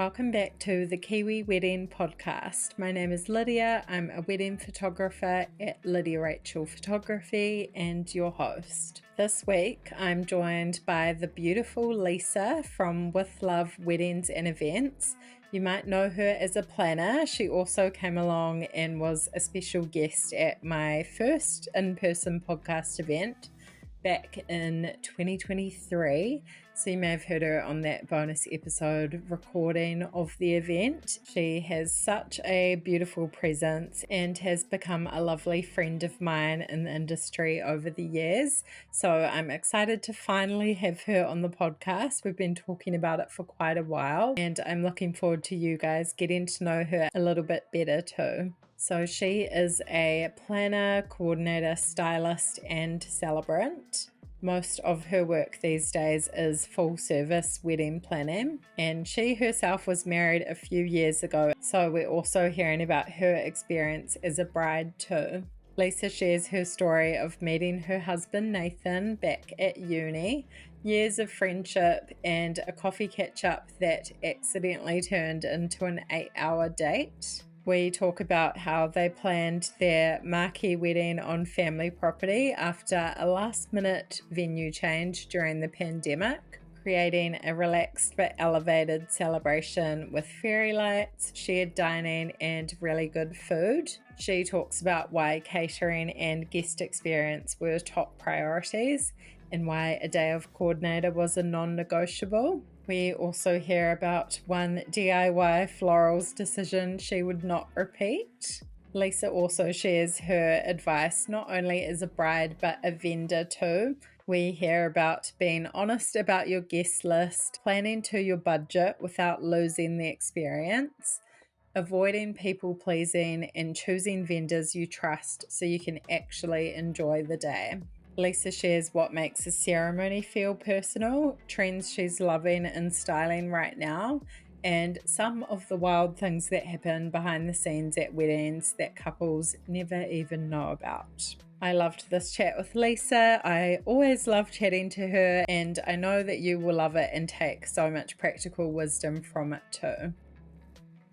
Welcome back to the Kiwi Wedding Podcast. My name is Lydia. I'm a wedding photographer at Lydia Rachel Photography and your host. This week, I'm joined by the beautiful Lisa from With Love Weddings and Events. You might know her as a planner. She also came along and was a special guest at my first in-person podcast event back in 2023. So you may have heard her on that bonus episode recording of the event. She has such a beautiful presence and has become a lovely friend of mine in the industry over the years. So I'm excited to finally have her on the podcast. We've been talking about it for quite a while, and I'm looking forward to you guys getting to know her a little bit better too. So she is a planner, coordinator, stylist, and celebrant. Most of her work these days is full service wedding planning, and she herself was married a few years ago, so we're also hearing about her experience as a bride too. Lisa shares her story of meeting her husband Nathan back at uni, years of friendship, and a coffee catch-up that accidentally turned into an 8-hour date. We talk about how they planned their Marquee wedding on family property after a last-minute venue change during the pandemic, creating a relaxed but elevated celebration with fairy lights, shared dining, and really good food. She talks about why catering and guest experience were top priorities and why a day of coordinator was a non-negotiable. We also hear about one DIY florals decision she would not repeat. Lisa also shares her advice not only as a bride but a vendor too. We hear about being honest about your guest list, planning to your budget without losing the experience, avoiding people pleasing, and choosing vendors you trust so you can actually enjoy the day. Lisa shares what makes a ceremony feel personal, trends she's loving and styling right now, and some of the wild things that happen behind the scenes at weddings that couples never even know about. I loved this chat with Lisa. I always love chatting to her, and I know that you will love it and take so much practical wisdom from it too.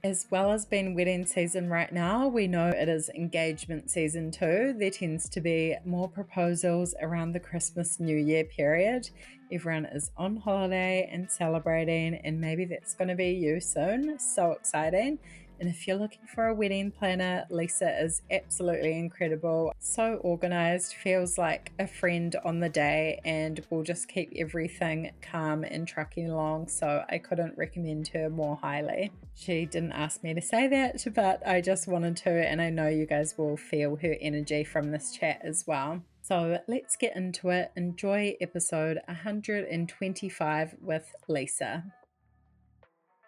As well as being wedding season right now, we know it is engagement season too. There tends to be more proposals around the Christmas New Year period. Everyone is on holiday and celebrating, and maybe that's going to be you soon. So exciting. And if you're looking for a wedding planner, Lisa is absolutely incredible. So organized, feels like a friend on the day, and will just keep everything calm and trucking along. So I couldn't recommend her more highly. She didn't ask me to say that, but I just wanted to, and I know you guys will feel her energy from this chat as well. So let's get into it. Enjoy episode 125 with Lisa.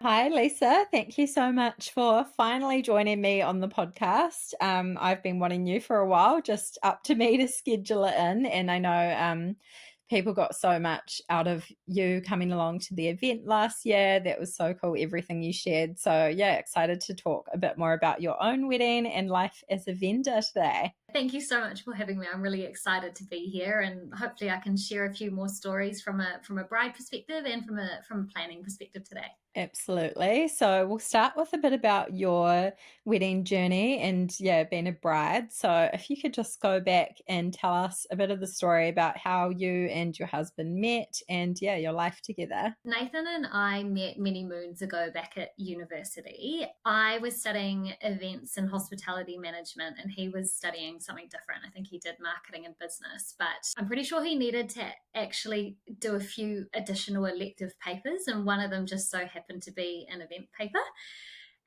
Hi, Lisa. Thank you so much for finally joining me on the podcast. I've been wanting you for a while, just up to me to schedule it in. And I know people got so much out of you coming along to the event last year. That was so cool, everything you shared. So yeah, excited to talk a bit more about your own wedding and life as a vendor today. Thank you so much for having me. I'm really excited to be here, and hopefully I can share a few more stories from a bride perspective and from a planning perspective today. Absolutely. So we'll start with a bit about your wedding journey and being a bride. So if you could just go back and tell us a bit of the story about how you and your husband met and your life together. Nathan and I met many moons ago back at university. I was studying events and hospitality management, and he was studying something different. I think he did marketing and business, but I'm pretty sure he needed to actually do a few additional elective papers, and one of them just so happened to be an event paper.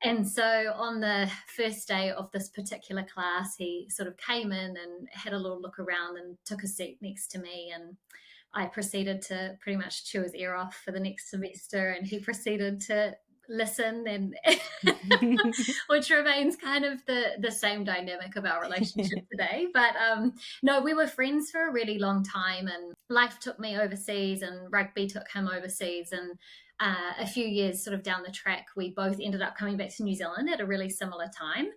And so on the first day of this particular class, he sort of came in and had a little look around and took a seat next to me, and I proceeded to pretty much chew his ear off for the next semester, and he proceeded to listen, and which remains kind of the same dynamic of our relationship today. But no, we were friends for a really long time, and life took me overseas and rugby took him overseas, and a few years sort of down the track, we both ended up coming back to New Zealand at a really similar time.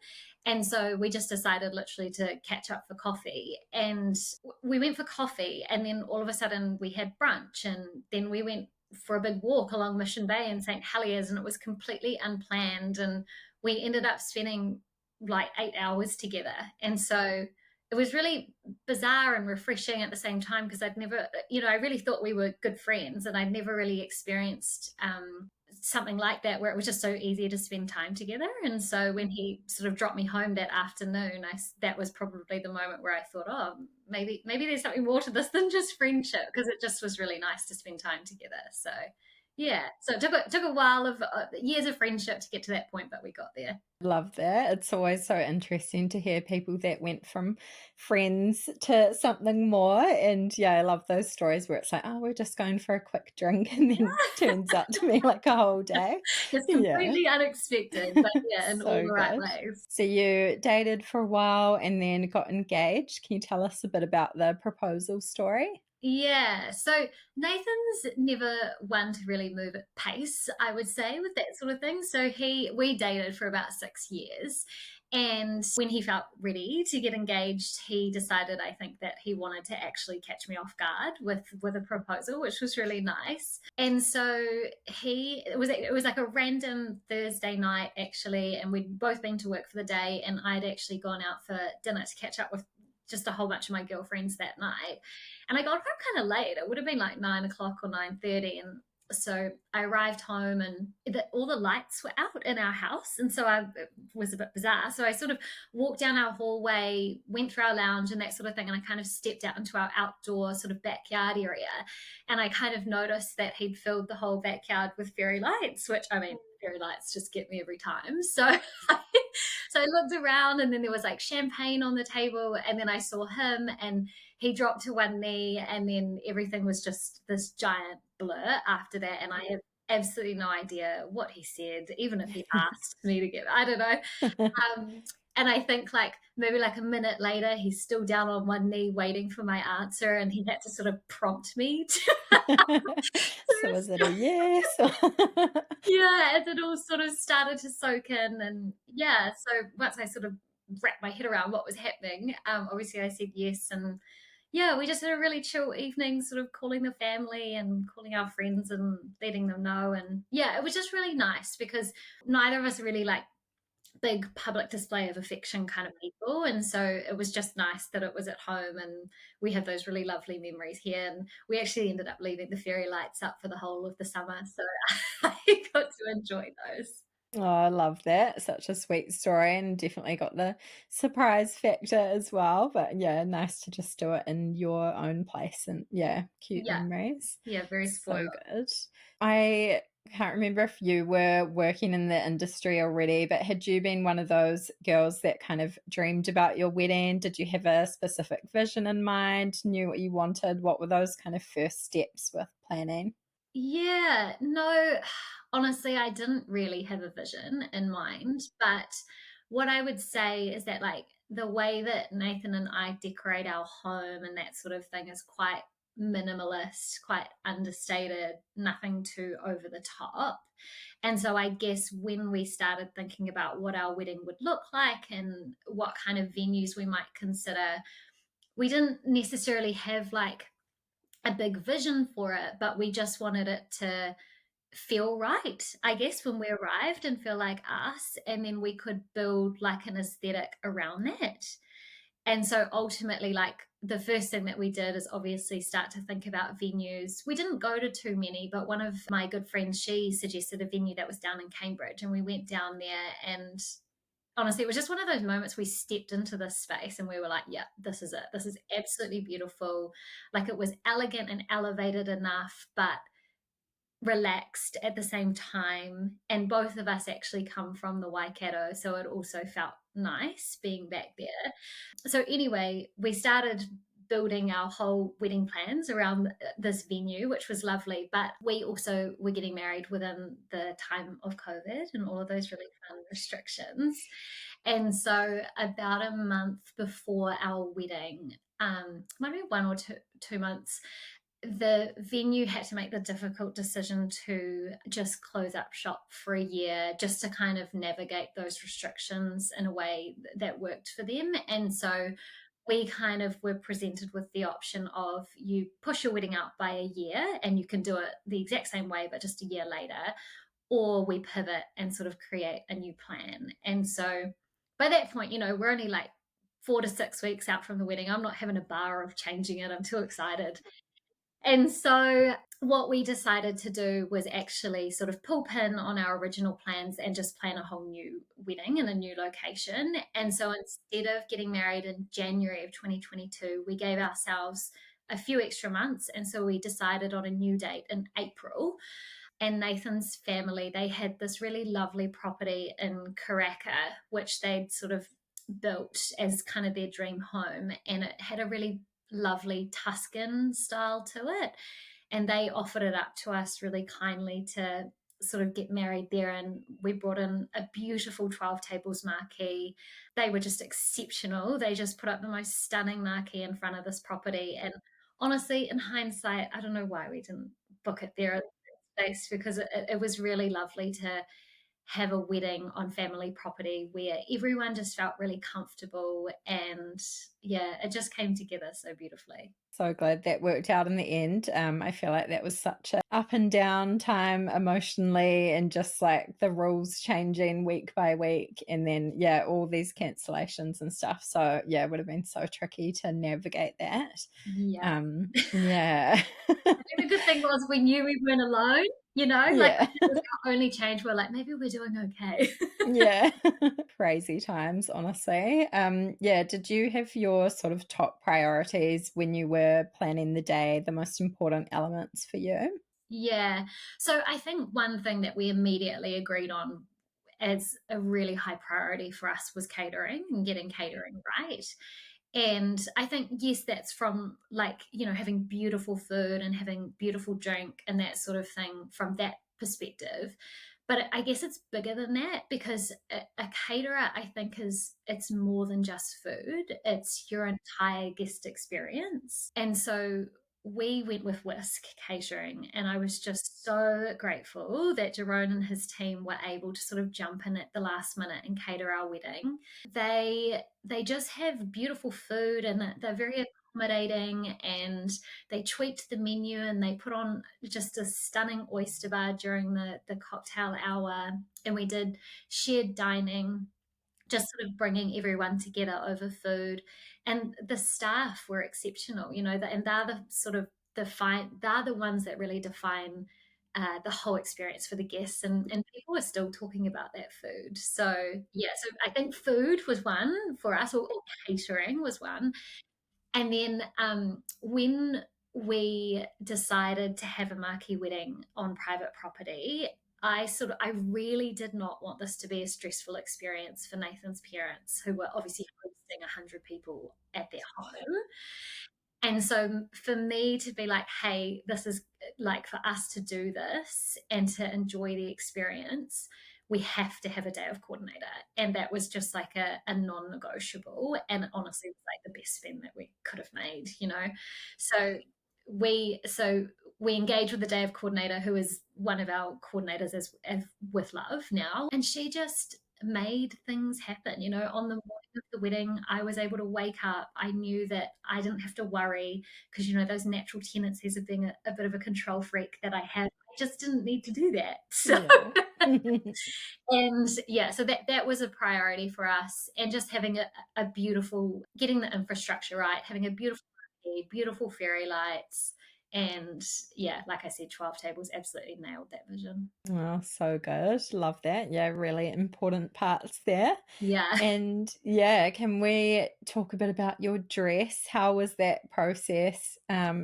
And so we just decided literally to catch up for coffee, and we went for coffee, and then all of a sudden we had brunch, and then we went for a big walk along Mission Bay in St. Heliers, and it was completely unplanned. And we ended up spending like 8 hours together. And so it was really bizarre and refreshing at the same time because I'd never, I really thought we were good friends and I'd never really experienced something like that where it was just so easy to spend time together. And so when he sort of dropped me home that afternoon, that was probably the moment where I thought, oh, maybe there's something more to this than just friendship, because it just was really nice to spend time together. So yeah, so it took a while of years of friendship to get to that point, but we got there. Love that. It's always so interesting to hear people that went from friends to something more. And yeah, I love those stories where it's like, oh, we're just going for a quick drink, and then turns out to be like a whole day. It's Yeah. completely unexpected, but yeah, in all So the right good. ways. So you dated for a while and then got engaged. Can you tell us a bit about the proposal story? Yeah, so Nathan's never one to really move at pace, I would say, with that sort of thing. So we dated for about 6 years, and when he felt ready to get engaged, he decided, I think, that he wanted to actually catch me off guard with a proposal, which was really nice. And so it was like a random Thursday night actually, and we'd both been to work for the day, and I'd actually gone out for dinner to catch up with just a whole bunch of my girlfriends that night. And I got home kind of late. It would have been like 9 o'clock or 9:30. And so I arrived home and all the lights were out in our house. And so it was a bit bizarre. So I sort of walked down our hallway, went through our lounge and that sort of thing. And I kind of stepped out into our outdoor sort of backyard area. And I kind of noticed that he'd filled the whole backyard with fairy lights, which, I mean, fairy lights just get me every time. So so I looked around, and then there was like champagne on the table, and then I saw him, and he dropped to one knee, and then everything was just this giant blur after that. And I have absolutely no idea what he said, even if he asked me to I don't know. And I think like maybe like a minute later, he's still down on one knee waiting for my answer, and he had to sort of prompt me So was it a yes? yeah, as it all sort of started to soak in. And yeah, so once I sort of wrapped my head around what was happening, obviously I said yes. And yeah, we just had a really chill evening, sort of calling the family and calling our friends and letting them know. And yeah, it was just really nice because neither of us are really like big public display of affection kind of people. And so it was just nice that it was at home, and we have those really lovely memories here. And we actually ended up leaving the fairy lights up for the whole of the summer. So I got to enjoy those. Oh, I love that. Such a sweet story, and definitely got the surprise factor as well. But yeah, nice to just do it in your own place, and yeah, cute Yeah. memories. Yeah, very So spoiled. good. I can't remember if you were working in the industry already, but had you been one of those girls that kind of dreamed about your wedding? Did you have a specific vision in mind, knew what you wanted? What were those kind of first steps with planning? Yeah, no, honestly, I didn't really have a vision in mind. But what I would say is that, like, the way that Nathan and I decorate our home and that sort of thing is quite minimalist, quite understated, nothing too over the top. And so I guess when we started thinking about what our wedding would look like and what kind of venues we might consider, we didn't necessarily have like a big vision for it, but we just wanted it to feel right, I guess, when we arrived and feel like us. And then we could build like an aesthetic around that. And so ultimately, like the first thing that we did is obviously start to think about venues. We didn't go to too many, but one of my good friends, she suggested a venue that was down in Cambridge, and we went down there. And honestly, it was just one of those moments we stepped into this space and we were like, yeah, this is it. This is absolutely beautiful. Like it was elegant and elevated enough, but relaxed at the same time. And both of us actually come from the Waikato, so it also felt nice being back there. So anyway, we started building our whole wedding plans around this venue, which was lovely. But we also were getting married within the time of COVID and all of those really fun restrictions. And so about a month before our wedding, maybe 1 or 2 months, the venue had to make the difficult decision to just close up shop for a year, just to kind of navigate those restrictions in a way that worked for them. And so we kind of were presented with the option of you push your wedding out by a year and you can do it the exact same way, but just a year later, or we pivot and sort of create a new plan. And so by that point, we're only like 4 to 6 weeks out from the wedding. I'm not having a bar of changing it. I'm too excited. And so what we decided to do was actually sort of pull pin on our original plans and just plan a whole new wedding in a new location. And so instead of getting married in January of 2022, we gave ourselves a few extra months. And so we decided on a new date in April. And Nathan's family, they had this really lovely property in Karaka, which they'd sort of built as kind of their dream home. And it had a really lovely Tuscan style to it. And they offered it up to us really kindly to sort of get married there. And we brought in a beautiful 12 tables marquee. They were just exceptional. They just put up the most stunning marquee in front of this property. And honestly, in hindsight, I don't know why we didn't book it there space, because it was really lovely to have a wedding on family property where everyone just felt really comfortable, and yeah, it just came together so beautifully. So glad that worked out in the end. I feel like that was such a up and down time emotionally, and just like the rules changing week by week, and then all these cancellations and stuff. So it would have been so tricky to navigate that. Yeah. Yeah. I think the good thing was we knew we weren't alone, like Yeah. it was our only change. We're like, maybe we're doing okay. Yeah. Crazy times, honestly. Did you have your sort of top priorities when you were planning the day, the most important elements for you? Yeah. So I think one thing that we immediately agreed on as a really high priority for us was catering and getting catering right. And I think, yes, that's from like, having beautiful food and having beautiful drink and that sort of thing from that perspective. But I guess it's bigger than that, because a caterer, I think, it's more than just food. It's your entire guest experience. And so we went with Whisk Catering, and I was just so grateful that Jerome and his team were able to sort of jump in at the last minute and cater our wedding. They just have beautiful food, and they're very accommodating, and they tweaked the menu and they put on just a stunning oyster bar during the cocktail hour, and we did shared dining, just sort of bringing everyone together over food. And the staff were exceptional, and they're the sort of they're the ones that really define the whole experience for the guests, and people are still talking about that food. So yeah, so I think food was one for us, or catering was one. And then when we decided to have a marquee wedding on private property, I really did not want this to be a stressful experience for Nathan's parents, who were obviously hosting 100 people at their home. And so for me to be like, hey, this is like for us to do this and to enjoy the experience, we have to have a day of coordinator. And that was just like a non-negotiable. And honestly, it was like the best spend that we could have made. So we engaged with the day of coordinator, who is one of our coordinators as with Love now. And she just made things happen. On the morning of the wedding, I was able to wake up. I knew that I didn't have to worry, because those natural tendencies of being a bit of a control freak that I have, I just didn't need to do that. So and yeah, so that was a priority for us, and just having a beautiful, getting the infrastructure right, having a beautiful fairy lights. And yeah, like I said, 12 tables absolutely nailed that vision. Oh, so good. Love that. Yeah, really important parts there. Yeah. And can we talk a bit about your dress? How was that process?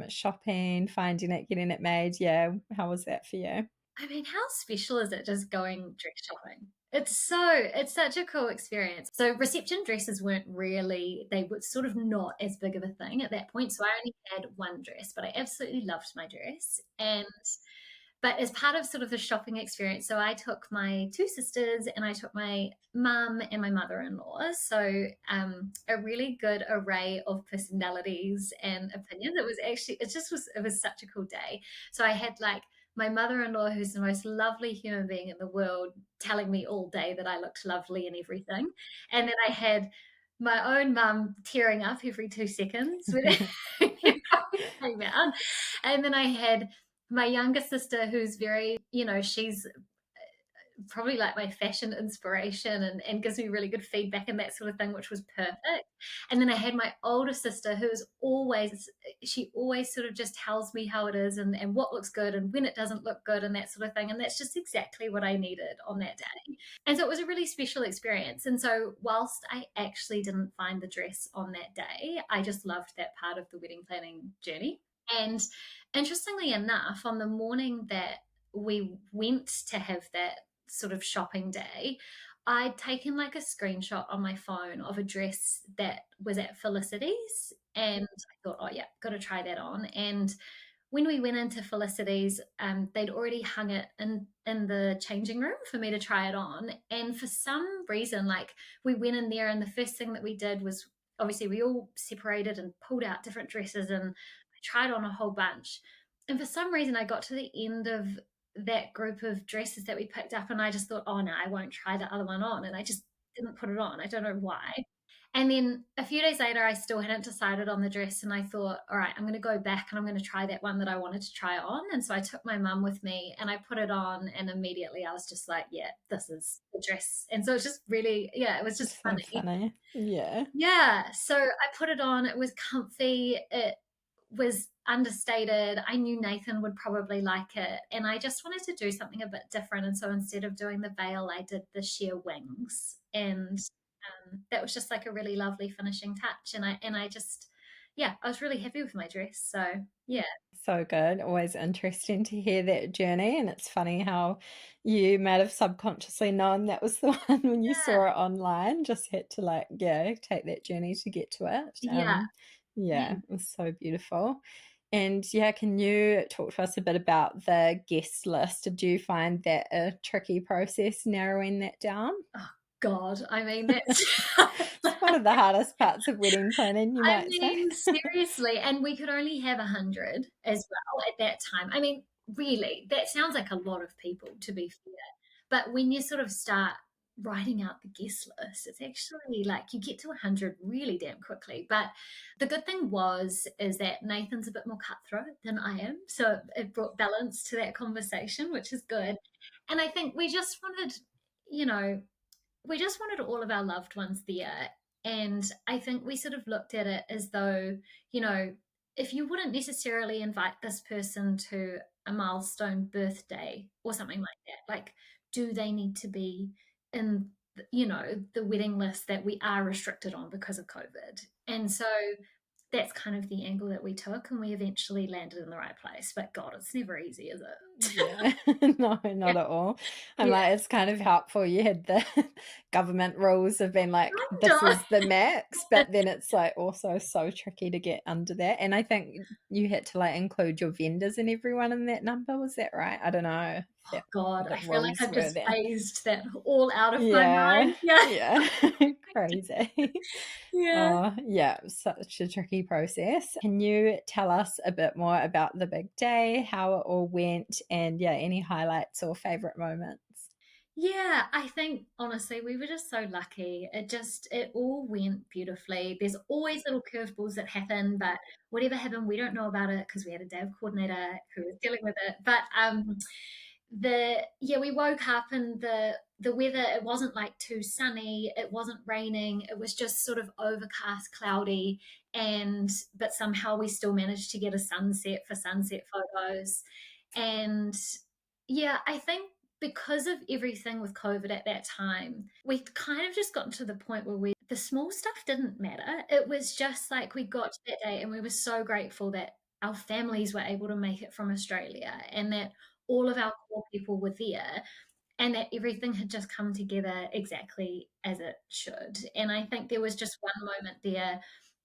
Shopping, finding it, getting it made. Yeah, how was that for you? I mean, how special is it just going dress shopping? It's such a cool experience. So reception dresses they were sort of not as big of a thing at that point. So I only had one dress, but I absolutely loved my dress. But as part of sort of the shopping experience, so I took my two sisters and I took my mum and my mother-in-law. So a really good array of personalities and opinions. It was such a cool day. So I had like my mother-in-law, who's the most lovely human being in the world, telling me all day that I looked lovely and everything. And then I had my own mum tearing up every 2 seconds when it came out. And then I had my younger sister who's very, she's probably like my fashion inspiration and gives me really good feedback and that sort of thing, which was perfect. And then I had my older sister who's always, she always sort of just tells me how it is and what looks good and when it doesn't look good and that sort of thing. And that's just exactly what I needed on that day. And so it was a really special experience. And so whilst I actually didn't find the dress on that day, I just loved that part of the wedding planning journey. And interestingly enough, on the morning that we went to have that sort of shopping day, I'd taken like a screenshot on my phone of a dress that was at Felicity's. And I thought, oh, yeah, got to try that on. And when we went into Felicity's, they'd already hung it in the changing room for me to try it on. And for some reason, like we went in there, and the first thing that we did was obviously we all separated and pulled out different dresses, and I tried on a whole bunch. And for some reason, I got to the end of that group of dresses that we picked up, and I just thought, oh no, I won't try the other one on. And I just didn't put it on. I don't know why. And then a few days later, I still hadn't decided on the dress. And I thought, all right, I'm going to go back and I'm going to try that one that I wanted to try on. And so I took my mum with me and I put it on. And immediately I was just like, yeah, this is the dress. And so it's just really, yeah, it was just So funny. funny. Yeah. Yeah. So I put it on. It was comfy. It was understated. I knew Nathan would probably like it. And I just wanted to do something a bit different. And so instead of doing the veil, I did the sheer wings. And that was just like a really lovely finishing touch. And I just, yeah, I was really happy with my dress. So yeah. So good. Always interesting to hear that journey. And it's funny how you might have subconsciously known that was the one when you Yeah. saw it online, just had to like, yeah, take that journey to get to it. Yeah. Yeah, it was so beautiful. And yeah, can you talk to us a bit about the guest list? Did you find that a tricky process narrowing that down? Oh God. I mean, that's It's one of the hardest parts of wedding planning, you I might say. mean, seriously. And we could only have 100 as well at that time. I mean, really, that sounds like a lot of people, to be fair. But when you sort of start writing out the guest list, it's actually like you get to 100 really damn quickly. But the good thing is that Nathan's a bit more cutthroat than I am. So it brought balance to that conversation, which is good. And I think you know, we just wanted all of our loved ones there. And I think we sort of looked at it as though, if you wouldn't necessarily invite this person to a milestone birthday or something like that, like, do they need to be in, the wedding list that we are restricted on because of COVID? And so that's kind of the angle that we took, and we eventually landed in the right place. But God, it's never easy, is it? Yeah, no, Yeah. not at all. I'm Yeah. like, it's kind of helpful. You had the government rules have been like, this is the max, but then it's like also so tricky to get under that. And I think you had to like include your vendors and everyone in that number. Was that right? I don't know if Oh God, the I feel like rules I've were just there. phased that all out of my Yeah, mind. Yeah. yeah, crazy. Yeah. Oh, yeah, such a tricky process. Can you tell us a bit more about the big day, how it all went, and yeah, any highlights or favorite moments? Yeah, I think honestly we were just so lucky. It all went beautifully. There's always little curveballs that happen, but whatever happened, we don't know about it because we had a day of coordinator who was dealing with it. But we woke up and the weather, it wasn't like too sunny, it wasn't raining, it was just sort of overcast, cloudy, and but somehow we still managed to get a sunset for sunset photos. And yeah, I think because of everything with COVID at that time, we kind of just gotten to the point where the small stuff didn't matter. It was just like we got to that day and we were so grateful that our families were able to make it from Australia and that all of our core people were there and that everything had just come together exactly as it should. And I think there was just one moment there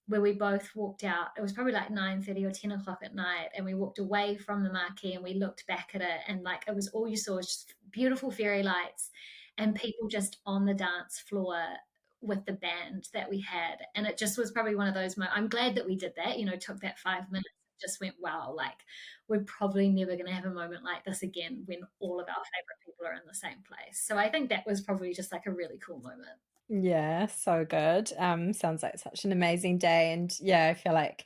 where we both walked out. It was probably like 9:30 or 10 o'clock at night, and we walked away from the marquee and we looked back at it, and like it was all you saw was just beautiful fairy lights and people just on the dance floor with the band that we had. And it just was probably one of those I'm glad that we did that, took that 5 minutes, just went, wow, like we're probably never going to have a moment like this again when all of our favorite people are in the same place. So I think that was probably just like a really cool moment. Yeah, so good. Sounds like such an amazing day. And yeah, I feel like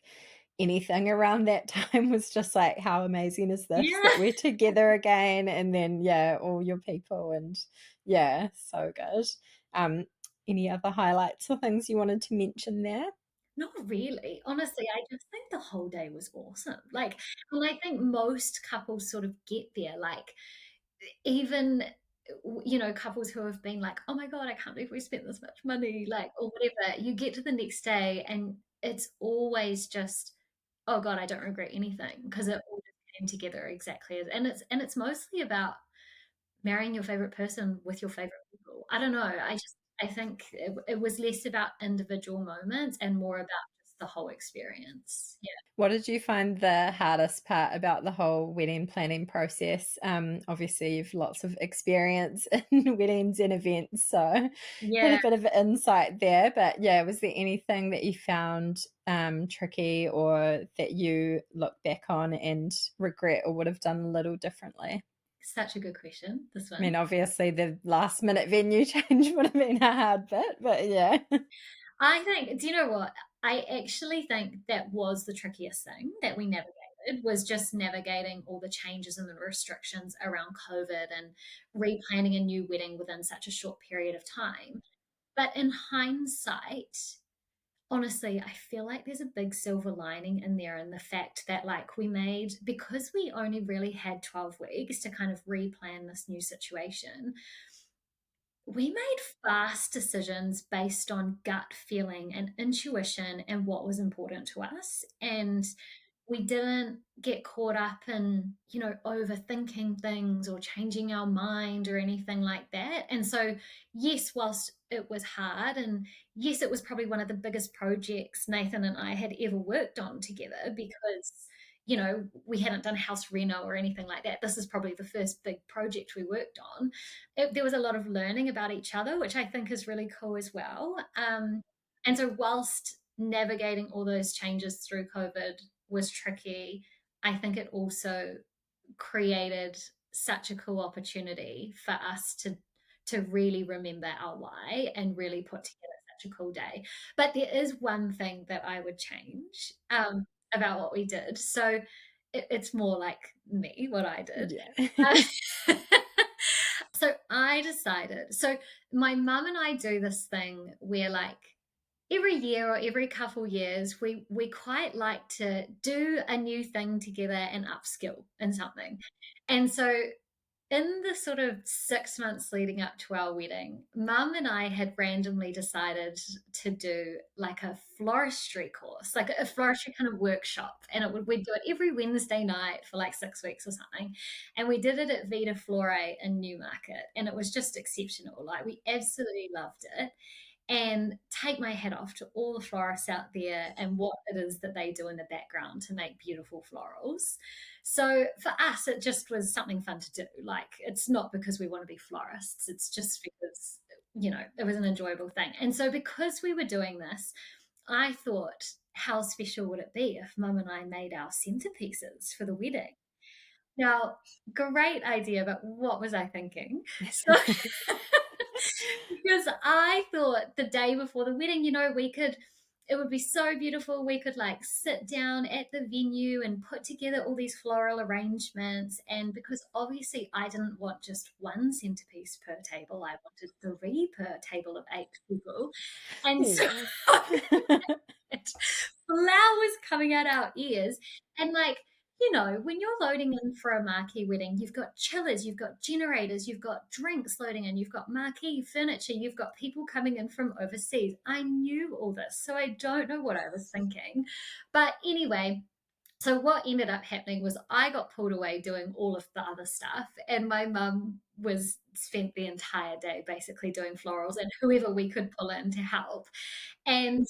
anything around that time was just like, how amazing is this Yeah. that we're together again? And then, yeah, all your people. And yeah, so good. Um, any other highlights or things you wanted to mention there? Not really. Honestly, I just think the whole day was awesome. Like, and I think most couples sort of get there. Like, even couples who have been like, oh my god, I can't believe we spent this much money, like, or whatever, you get to the next day and it's always just, oh god, I don't regret anything, because it all just came together exactly as, and it's mostly about marrying your favorite person with your favorite people. I don't know, I think it was less about individual moments and more about just the whole experience. Yeah. What did you find the hardest part about the whole wedding planning process? Obviously, you've lots of experience in weddings and events, so had a Yeah. bit of insight there. But yeah, was there anything that you found tricky or that you look back on and regret or would have done a little differently? Such a good question, this I one. mean, obviously, the last minute venue change would have been a hard bit, but yeah. I think, do you know what? I actually think that was the trickiest thing that we navigated, was just navigating all the changes and the restrictions around COVID and replanning a new wedding within such a short period of time. But in hindsight, honestly, I feel like there's a big silver lining in there, in the fact that, like, we made, because we only really had 12 weeks to kind of replan this new situation, we made fast decisions based on gut feeling and intuition and what was important to us. And we didn't get caught up in, overthinking things or changing our mind or anything like that. And so, yes, whilst it was hard, and yes, it was probably one of the biggest projects Nathan and I had ever worked on together, because we hadn't done house reno or anything like that. This is probably the first big project we worked on. There was a lot of learning about each other, which I think is really cool as well. And so, whilst navigating all those changes through COVID was tricky, I think it also created such a cool opportunity for us to really remember our why and really put together such a cool day. But there is one thing that I would change, about what we did. So it's more like me, what I did. Yeah. Uh, so I decided. So my mum and I do this thing where, like, every year or every couple years, we quite like to do a new thing together and upskill in something. And so, in the sort of 6 months leading up to our wedding, mum and I had randomly decided to do like a floristry course, like a floristry kind of workshop. And we'd do it every Wednesday night for like 6 weeks or something. And we did it at Vita Flore in Newmarket. And it was just exceptional. Like, we absolutely loved it, and take my hat off to all the florists out there and what it is that they do in the background to make beautiful florals. So for us, it just was something fun to do. Like, it's not because we want to be florists, it's just because, it was an enjoyable thing. And so, because we were doing this, I thought, how special would it be if mum and I made our centerpieces for the wedding? Now, great idea, but what was I thinking? So, because I thought the day before the wedding, it would be so beautiful. We could, like, sit down at the venue and put together all these floral arrangements. And because obviously I didn't want just one centerpiece per table, I wanted three per table of 8 people. And so Yeah. flowers coming out our ears. And, like, when you're loading in for a marquee wedding, you've got chillers, you've got generators, you've got drinks loading in, you've got marquee furniture, you've got people coming in from overseas. I knew all this, so I don't know what I was thinking. But anyway, so what ended up happening was I got pulled away doing all of the other stuff, and my mum was spent the entire day basically doing florals and whoever we could pull in to help. And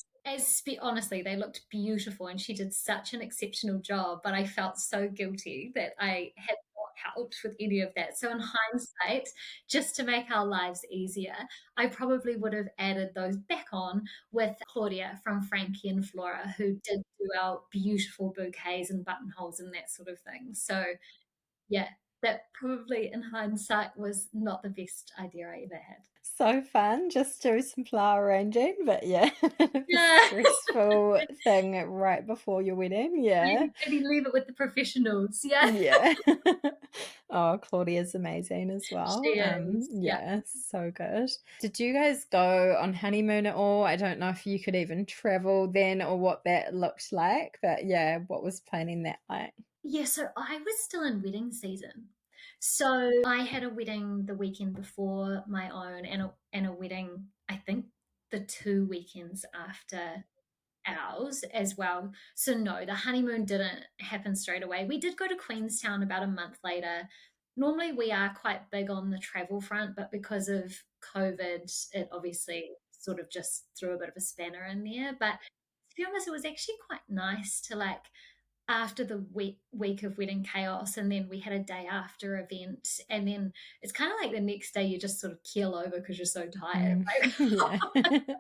honestly, they looked beautiful, and she did such an exceptional job. But I felt so guilty that I had not helped with any of that. So, in hindsight, just to make our lives easier, I probably would have added those back on with Claudia from Frankie and Flora, who did do our beautiful bouquets and buttonholes and that sort of thing. So, yeah. that probably in hindsight was not the best idea I ever had. So fun, just do some flower arranging, but yeah, a Yeah. stressful thing right before your wedding. Yeah. Maybe leave it with the professionals. Yeah. Yeah. Oh, Claudia's amazing as She well. is. Yeah. Yeah, so good. Did you guys go on honeymoon at all? I don't know if you could even travel then or what that looked like, but yeah, what was planning that like? Yeah, so I was still in wedding season. So I had a wedding the weekend before my own and a wedding, I think the 2 weekends after ours as well. So no, the honeymoon didn't happen straight away. We did go to Queenstown about a month later. Normally we are quite big on the travel front, but because of COVID, it obviously sort of just threw a bit of a spanner in there. But to be honest, it was actually quite nice to like after the week of wedding chaos, and then we had a day after event, and then it's kind of like the next day you just sort of keel over because you're so tired. Mm, Like, yeah.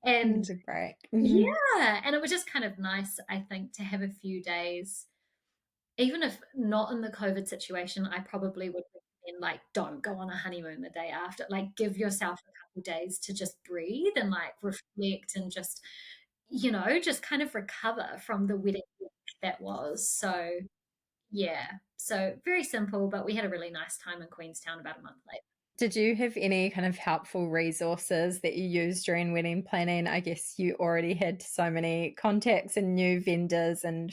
and Need a break. yeah, and it was just kind of nice, I think, to have a few days, even if not in the COVID situation. I probably would recommend like don't go on a honeymoon the day after. Like give yourself a couple days to just breathe and like reflect and just just kind of recover from the wedding week that was. So yeah, so very simple, but we had a really nice time in Queenstown about a month later. Did you have any kind of helpful resources that you used during wedding planning? I guess you already had so many contacts and new vendors and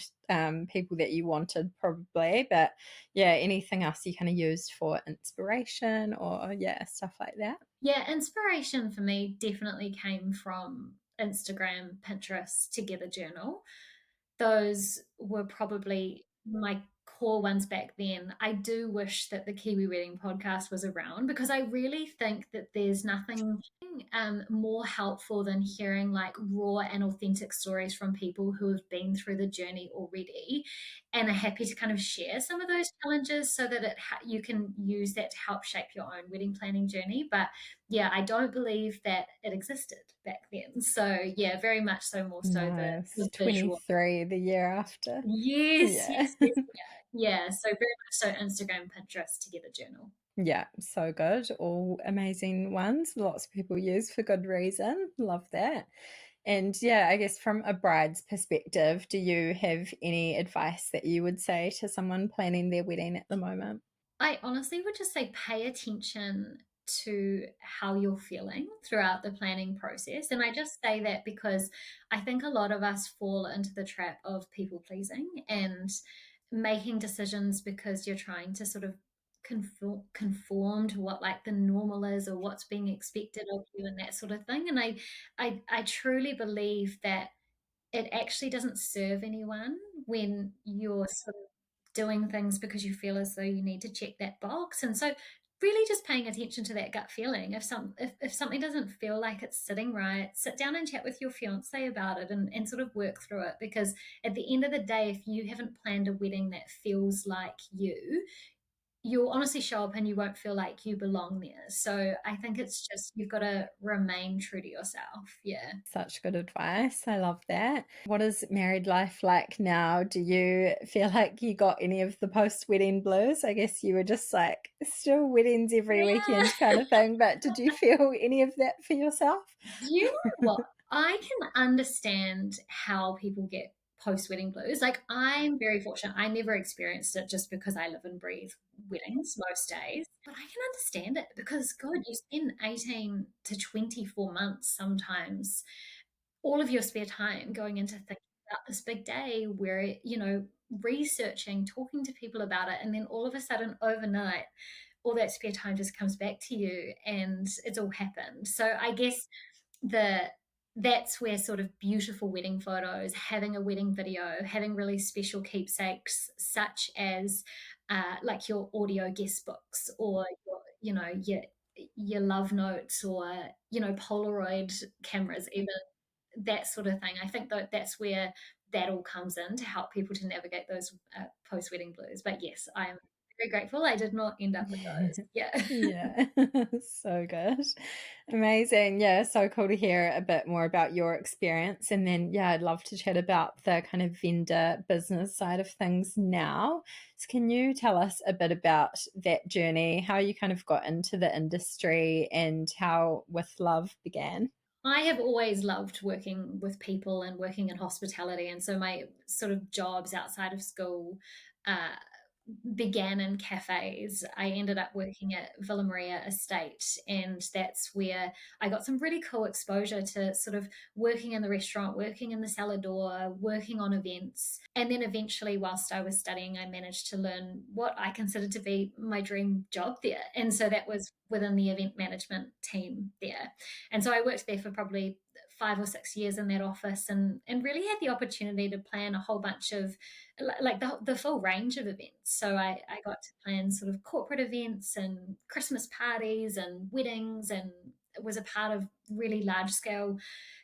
people that you wanted, probably. But yeah, anything else you kind of used for inspiration or yeah, stuff like that? Yeah, inspiration for me definitely came from Instagram, Pinterest, Together Journal. Those were probably my core ones back then. I do wish that the Kiwi Wedding podcast was around because I really think that there's nothing more helpful than hearing like raw and authentic stories from people who have been through the journey already and are happy to kind of share some of those challenges so that you can use that to help shape your own wedding planning journey. But yeah, I don't believe that it existed back then. So yeah, very much so more so No, it's the visual. 23 the year after. Yes, Yeah. yes, yes, yeah. Yeah, so very much so Instagram, Pinterest, Together Journal. Yeah, so good. All amazing ones. Lots of people use for good reason. Love that. And yeah, I guess from a bride's perspective, do you have any advice that you would say to someone planning their wedding at the moment? I honestly would just say pay attention to how you're feeling throughout the planning process. And I just say that because I think a lot of us fall into the trap of people pleasing and making decisions because you're trying to sort of conform to what like the normal is or what's being expected of you and that sort of thing. And I truly believe that it actually doesn't serve anyone when you're sort of doing things because you feel as though you need to check that box. And so really just paying attention to that gut feeling. If something doesn't feel like it's sitting right, sit down and chat with your fiance about it and sort of work through it. Because at the end of the day, if you haven't planned a wedding that feels like you'll honestly show up and you won't feel like you belong there. So I think it's just you've got to remain true to yourself. Yeah. Such good advice. I love that. What is married life like now? Do you feel like you got any of the post wedding blues? I guess you were just like still weddings every Yeah. weekend kind of thing, but did you feel any of that for yourself? You know what? I can understand how people get post wedding blues. Like, I'm very fortunate. I never experienced it just because I live and breathe weddings most days. But I can understand it because, God, you spend 18 to 24 months sometimes, all of your spare time going into thinking about this big day where, researching, talking to people about it. And then all of a sudden, overnight, all that spare time just comes back to you and it's all happened. So I guess the that's where sort of beautiful wedding photos, having a wedding video, having really special keepsakes such as like your audio guest books or your love notes or Polaroid cameras, even that sort of thing. I think that that's where that all comes in to help people to navigate those post wedding blues. But yes, I am very grateful I did not end up with those. Yeah. Yeah, so good. Amazing. Yeah, so cool to hear a bit more about your experience. And then, yeah, I'd love to chat about the kind of vendor business side of things now. So, can you tell us a bit about that journey, how you kind of got into the industry and how With Love began? I have always loved working with people and working in hospitality. And so my sort of jobs outside of school uh, began in cafes. I ended up working at Villa Maria Estate, and that's where I got some really cool exposure to sort of working in the restaurant, working in the cellar door, working on events. And then eventually, whilst I was studying, I managed to learn what I considered to be my dream job there. And so that was within the event management team there. And so I worked there for probably 5 or 6 years in that office, and really had the opportunity to plan a whole bunch of like the full range of events. So I got to plan sort of corporate events and Christmas parties and weddings, and was a part of really large scale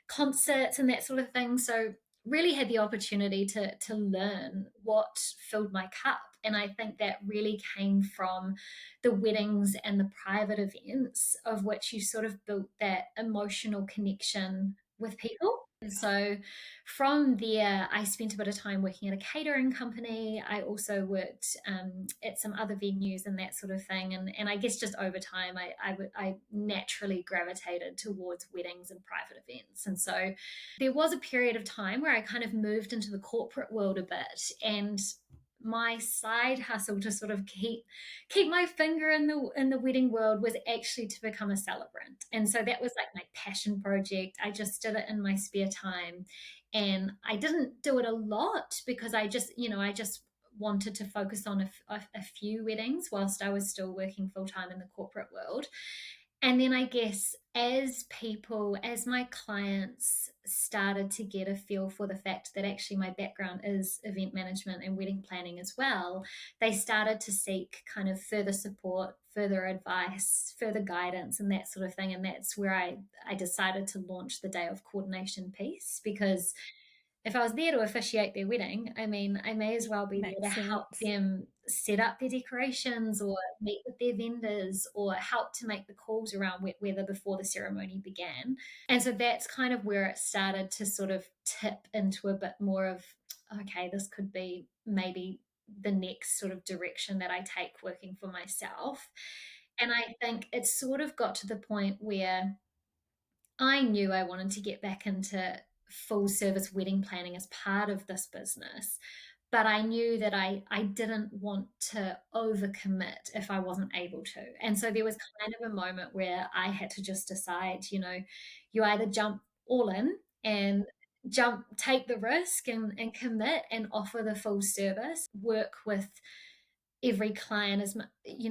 concerts and that sort of thing. So really had the opportunity to learn what filled my cup. And I think that really came from the weddings and the private events, of which you sort of built that emotional connection with people. And so from there, I spent a bit of time working at a catering company. I also worked at some other venues and that sort of thing. And I guess just over time, I naturally gravitated towards weddings and private events. And so there was a period of time where I kind of moved into the corporate world a bit, and my side hustle to sort of keep my finger in the wedding world was actually to become a celebrant. And so that was like my passion project. I just did it in my spare time, and I didn't do it a lot because I just wanted to focus on a few weddings whilst I was still working full time in the corporate world. And then I guess as my clients started to get a feel for the fact that actually my background is event management and wedding planning as well, they started to seek kind of further support, further advice, further guidance, and that sort of thing. And that's where I decided to launch the day of coordination piece, because if I was there to officiate their wedding, I mean, I may as well be there Makes to help sense. them set up their decorations or meet with their vendors or help to make the calls around wet weather before the ceremony began. And so that's kind of where it started to sort of tip into a bit more of, okay, this could be maybe the next sort of direction that I take working for myself. And I think it sort of got to the point where I knew I wanted to get back into full service wedding planning as part of this business, but I knew that I didn't want to overcommit if I wasn't able to. And so there was kind of a moment where I had to just decide, you either jump all in and take the risk and commit and offer the full service, work with every client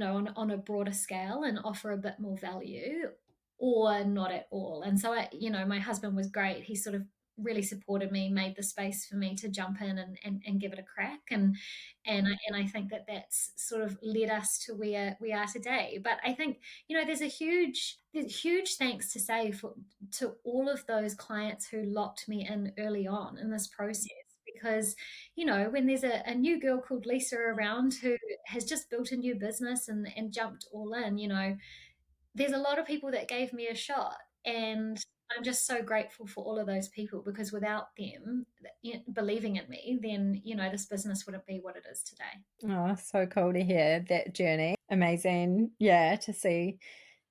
on a broader scale and offer a bit more value, or not at all. And so my husband was great. He sort of really supported me, made the space for me to jump in and give it a crack. And I think that that's sort of led us to where we are today. But I think, there's huge thanks to say to all of those clients who locked me in early on in this process, because when there's a new girl called Lisa around who has just built a new business and jumped all in, there's a lot of people that gave me a shot. And I'm just so grateful for all of those people, because without them believing in me, then, this business wouldn't be what it is today. Oh, so cool to hear that journey. Amazing. Yeah, to see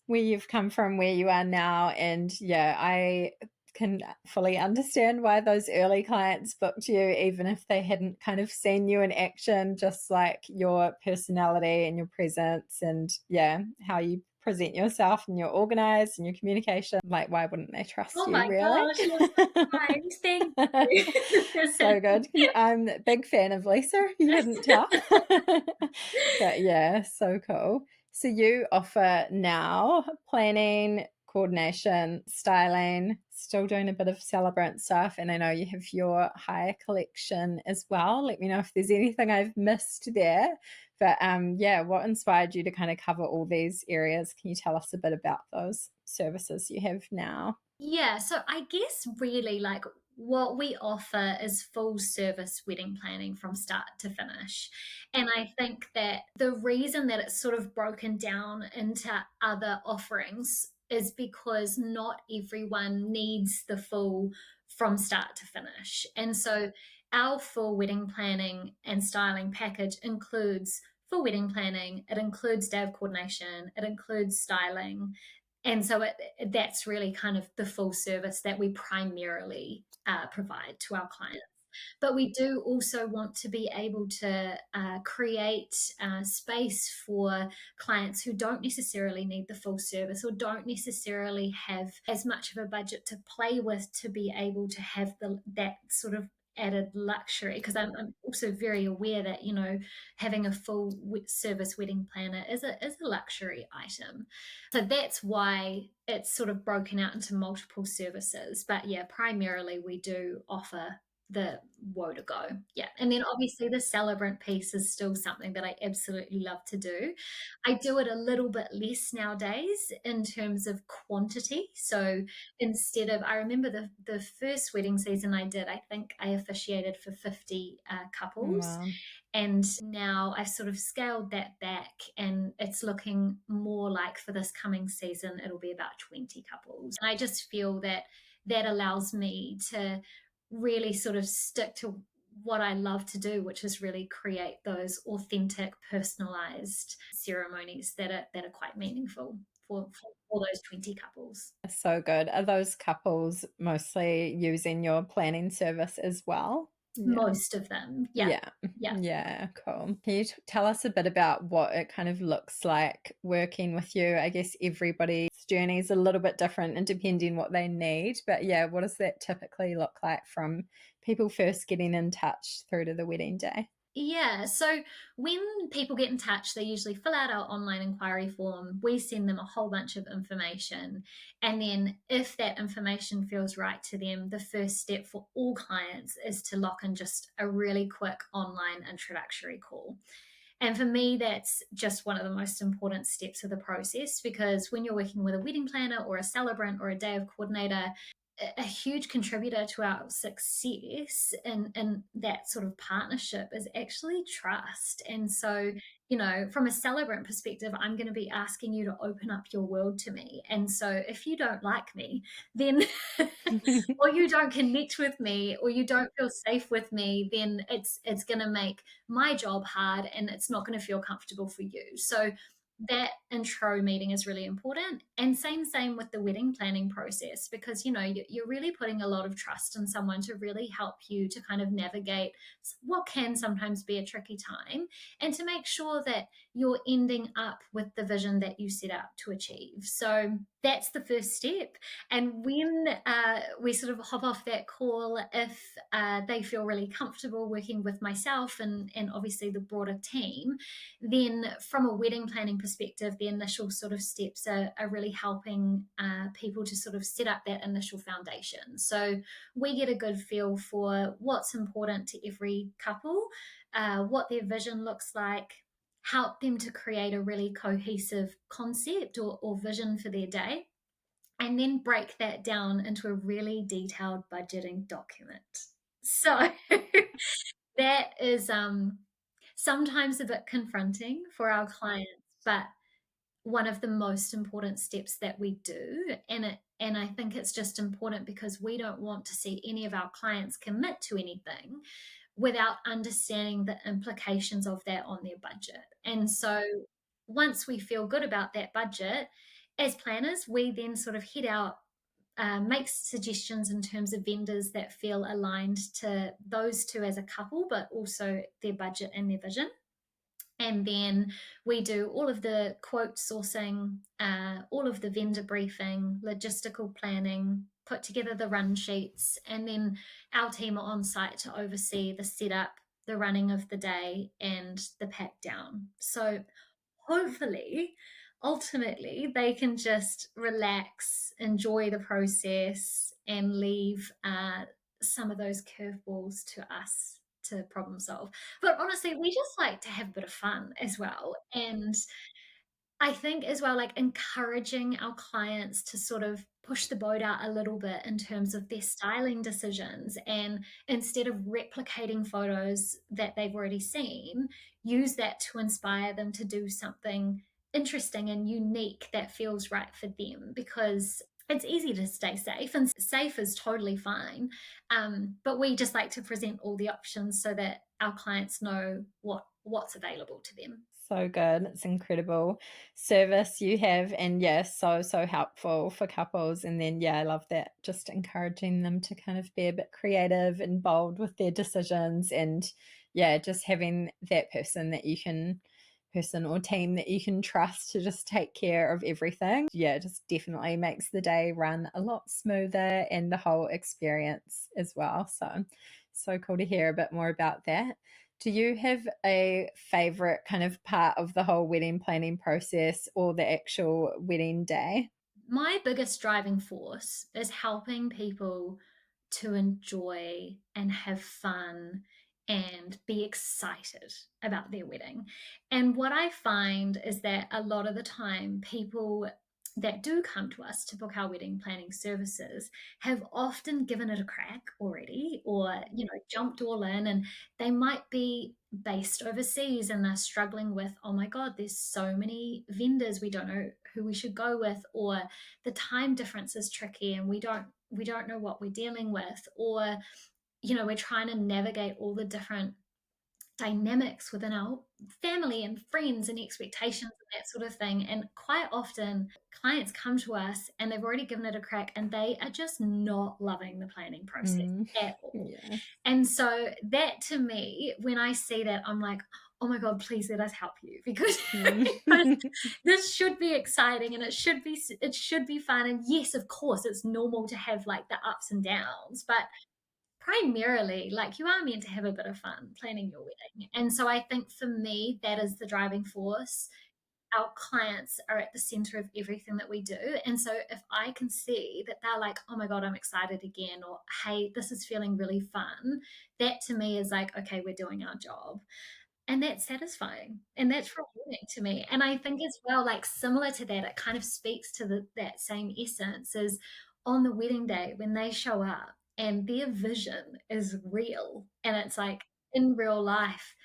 where you've come from, where you are now. And yeah, I can fully understand why those early clients booked you, even if they hadn't kind of seen you in action, just like your personality and your presence and yeah, how you present yourself and you're organized and your communication. Like, why wouldn't they trust Oh you, my really? gosh, you're so kind. Thank you. So good. I'm a big fan of Lisa, if you couldn't tell. But yeah, so cool. So you offer now planning, coordination, styling, still doing a bit of celebrant stuff. And I know you have your hire collection as well. Let me know if there's anything I've missed there. But yeah, what inspired you to kind of cover all these areas? Can you tell us a bit about those services you have now? Yeah, so I guess really like what we offer is full service wedding planning from start to finish. And I think that the reason that it's sort of broken down into other offerings is because not everyone needs the full from start to finish. And so our full wedding planning and styling package includes full wedding planning, it includes day of coordination, it includes styling. And so that's really kind of the full service that we primarily provide to our clients. But we do also want to be able to create space for clients who don't necessarily need the full service or don't necessarily have as much of a budget to play with to be able to have that sort of added luxury. Because I'm also very aware that, you know, having a full service wedding planner is a luxury item. So that's why it's sort of broken out into multiple services. But yeah, primarily we do offer the woe to go. Yeah. And then obviously the celebrant piece is still something that I absolutely love to do. I do it a little bit less nowadays in terms of quantity. So instead of, I remember the first wedding season I did, I think I officiated for 50 couples. Wow. And now I've sort of scaled that back, and it's looking more like for this coming season, it'll be about 20 couples. And I just feel that that allows me to really sort of stick to what I love to do, which is really create those authentic, personalized ceremonies that are quite meaningful for those 20 couples. So good. Are those couples mostly using your planning service as well? Yeah. Most of them. Yeah. Yeah. Yeah. Yeah, cool. Can you tell us a bit about what it kind of looks like working with you? I guess everybody's journey is a little bit different and depending what they need. But yeah, what does that typically look like from people first getting in touch through to the wedding day? Yeah, so when people get in touch, they usually fill out our online inquiry form. We send them a whole bunch of information. And then, if that information feels right to them, the first step for all clients is to lock in just a really quick online introductory call. And for me, that's just one of the most important steps of the process, because when you're working with a wedding planner or a celebrant or a day of coordinator, a huge contributor to our success in that sort of partnership is actually trust. And so, you know, from a celebrant perspective, I'm going to be asking you to open up your world to me. And so if you don't like me, then or you don't connect with me or you don't feel safe with me, then it's going to make my job hard and it's not going to feel comfortable for you. So that intro meeting is really important, and same with the wedding planning process, because you know you're really putting a lot of trust in someone to really help you to kind of navigate what can sometimes be a tricky time, and to make sure that you're ending up with the vision that you set out to achieve. So that's the first step. And when we sort of hop off that call, if they feel really comfortable working with myself and obviously the broader team, then from a wedding planning perspective, the initial sort of steps are really helping people to sort of set up that initial foundation. So we get a good feel for what's important to every couple, what their vision looks like, help them to create a really cohesive concept or vision for their day, and then break that down into a really detailed budgeting document. So that is sometimes a bit confronting for our clients, but one of the most important steps that we do. And I think it's just important because we don't want to see any of our clients commit to anything without understanding the implications of that on their budget. And so once we feel good about that budget, as planners, we then sort of head out, make suggestions in terms of vendors that feel aligned to those two as a couple, but also their budget and their vision. And then we do all of the quote sourcing, all of the vendor briefing, logistical planning, put together the run sheets, and then our team are on site to oversee the setup, the running of the day, and the pack down. So hopefully, ultimately, they can just relax, enjoy the process, and leave some of those curveballs to us to problem solve. But honestly, we just like to have a bit of fun as well. And I think as well, like encouraging our clients to sort of push the boat out a little bit in terms of their styling decisions. And instead of replicating photos that they've already seen, use that to inspire them to do something interesting and unique that feels right for them. Because it's easy to stay safe, and safe is totally fine. But we just like to present all the options so that our clients know what's available to them. So good. It's incredible service you have. And yeah, so, so helpful for couples. And then, yeah, I love that. Just encouraging them to kind of be a bit creative and bold with their decisions. And yeah, just having that person or team that you can trust to just take care of everything. Yeah, just definitely makes the day run a lot smoother and the whole experience as well. So, so cool to hear a bit more about that. Do you have a favorite kind of part of the whole wedding planning process or the actual wedding day? My biggest driving force is helping people to enjoy and have fun and be excited about their wedding. And what I find is that a lot of the time, people that do come to us to book our wedding planning services have often given it a crack already, or jumped all in, and they might be based overseas and they're struggling with, oh my god, there's so many vendors, we don't know who we should go with, or the time difference is tricky and we don't know what we're dealing with, or we're trying to navigate all the different dynamics within our family and friends and expectations and that sort of thing. And quite often clients come to us and they've already given it a crack and they are just not loving the planning process Mm, at all. yeah. And so that, to me, when I see that, I'm like, oh my god, please let us help you, because Mm. because this should be exciting and it should be fun. And yes, of course, it's normal to have like the ups and downs, but primarily, like, you are meant to have a bit of fun planning your wedding. And so I think for me, that is the driving force. Our clients are at the center of everything that we do. And so if I can see that they're like, oh my God, I'm excited again, or hey, this is feeling really fun, that to me is like, okay, we're doing our job. And that's satisfying and that's rewarding to me. And I think as well, like similar to that, it kind of speaks to that same essence, is on the wedding day when they show up and their vision is real and it's like in real life,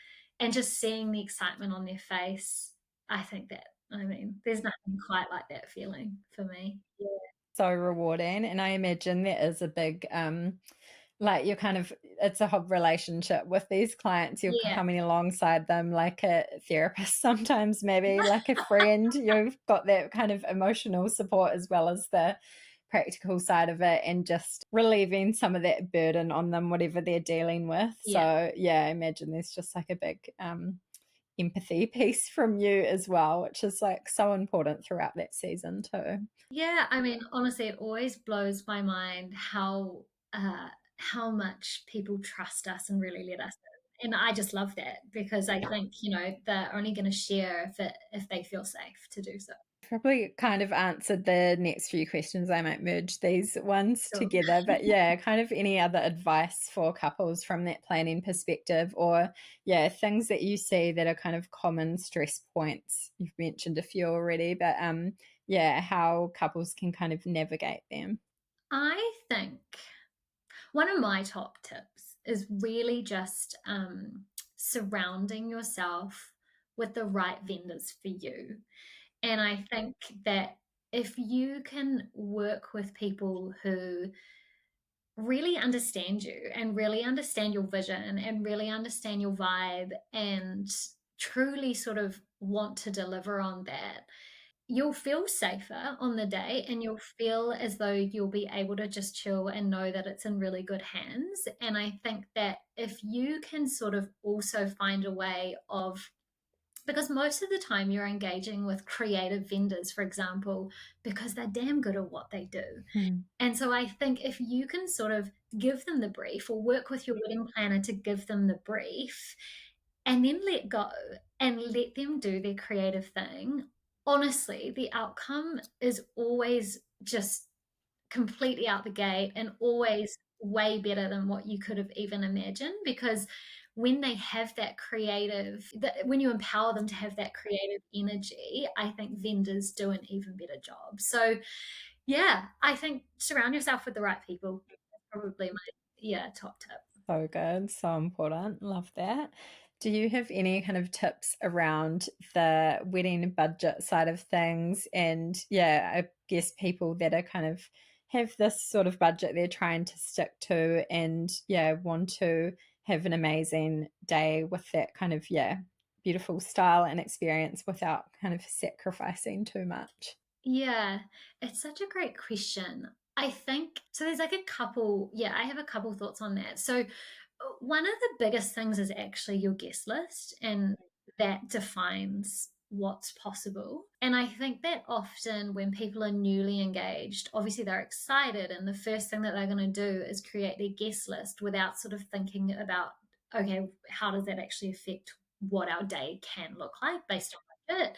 and just seeing the excitement on their face. I think that, I mean, there's nothing quite like that feeling for me. Yeah. So rewarding. And I imagine there is a big like you're kind of it's a whole relationship with these clients. You're Yeah. coming alongside them like a therapist sometimes, maybe like a friend. You've got that kind of emotional support as well as the practical side of it, and just relieving some of that burden on them, whatever they're dealing with. Yeah. So yeah, I imagine there's just like a big empathy piece from you as well, which is like so important throughout that season too. Yeah, I mean, honestly, it always blows my mind how much people trust us and really let us in. And I just love that, because I think, they're only going to share if they feel safe to do so. Probably kind of answered the next few questions. I might merge these ones So together. But yeah, kind of any other advice for couples from that planning perspective, or yeah, things that you see that are kind of common stress points. You've mentioned a few already, but yeah, how couples can kind of navigate them. I think one of my top tips is really just surrounding yourself with the right vendors for you. And I think that if you can work with people who really understand you and really understand your vision and really understand your vibe and truly sort of want to deliver on that, you'll feel safer on the day and you'll feel as though you'll be able to just chill and know that it's in really good hands. And I think that if you can sort of also find a way of, because most of the time you're engaging with creative vendors, for example, because they're damn good at what they do. Hmm. And so I think if you can sort of give them the brief or work with your wedding planner to give them the brief and then let go and let them do their creative thing, honestly, the outcome is always just completely out the gate and always way better than what you could have even imagined. Because when they have that when you empower them to have that creative energy, I think vendors do an even better job. So yeah, I think surround yourself with the right people. That's probably my, yeah, top tip. So good, so important. Love that. Do you have any kind of tips around the wedding budget side of things? And yeah, I guess people that are kind of have this sort of budget they're trying to stick to and yeah, want to have an amazing day with that kind of, yeah, beautiful style and experience without kind of sacrificing too much. Yeah, it's such a great question. I think so. There's like a couple, yeah, I have a couple thoughts on that. So, one of the biggest things is actually your guest list, and that defines what's possible. And I think that often when people are newly engaged, obviously they're excited, and the first thing that they're going to do is create their guest list without sort of thinking about, okay, how does that actually affect what our day can look like based on budget?